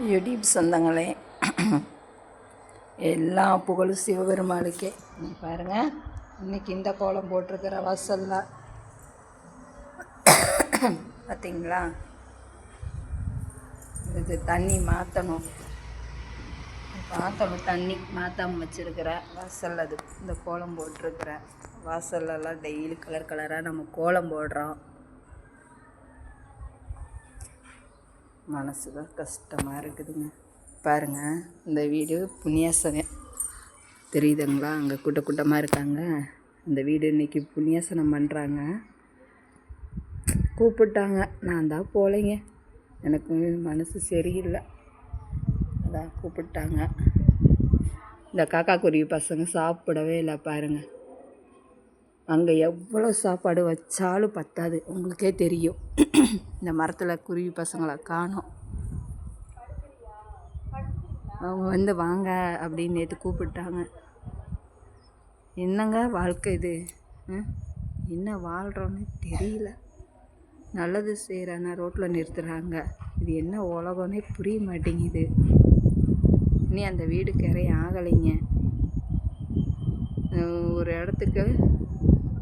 YouTube சொந்தங்களே, எல்லா புகழும் சிவபெருமானுக்கே. பாருங்கள், இன்றைக்கி இந்த கோலம் போட்டிருக்கிற வாசலில் பார்த்தீங்களா? இது தண்ணி மாற்றணும், தண்ணி மாற்றாமல் வச்சுருக்கிற வாசல். அது இந்த கோலம் போட்டிருக்கிற வாசல்லலாம் டெய்லி கலர் கலராக நம்ம கோலம் போடுறோம். மனசு தான் கஷ்டமாக இருக்குதுங்க. பாருங்கள், இந்த வீடு புண்ணியாசனம் தெரியுதுங்களா? அங்கே கூட்டமாக இருக்காங்க. இந்த வீடு இன்றைக்கி புண்ணியாசனம் பண்ணுறாங்க. கூப்பிட்டாங்க, நான் தான் போகலைங்க, எனக்கு மனசு சரியில்லை, அதான் கூப்பிட்டாங்க. இந்த காக்கா குருவி பசங்க சாப்பிடவே இல்லை. பாருங்கள், அங்கே எவ்வளோ சாப்பாடு வச்சாலும் பத்தாது, உங்களுக்கே தெரியும். இந்த மரத்தில் குருவி பசங்களை காணோம். அவங்க வந்து வாங்க அப்படின்னு நேற்று கூப்பிட்டாங்க. என்னங்க வாழ்க்கை இது? என்ன வாழ்கிறோன்னு தெரியல. நல்லது செய்கிறானா ரோட்டில் நிறுத்துகிறாங்க. இது என்ன உலகம்னே புரிய மாட்டேங்குது. இனி அந்த வீடு கரை ஆகலைங்க. ஒரு இடத்துக்கு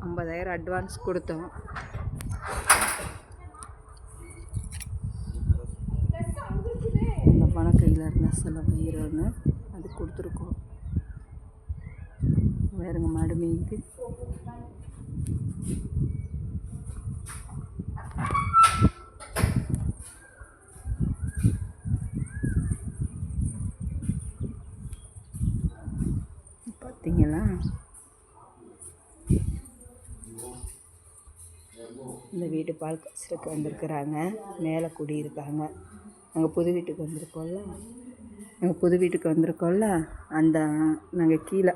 50,000 அட்வான்ஸ் கொடுத்தோம். அந்த பணம் கையில் இருந்தால் செலவாயிரம்னு அது கொடுத்துருக்கோம். வேறுங்க மாடு மேய்ந்து பார்த்தீங்களா? இந்த வீட்டு பால் காய்ச்சலுக்கு வந்திருக்கிறாங்க. மேலே குடியிருக்காங்க. நாங்கள் புது வீட்டுக்கு வந்திருக்கோம்ல, அந்த நாங்கள் கீழே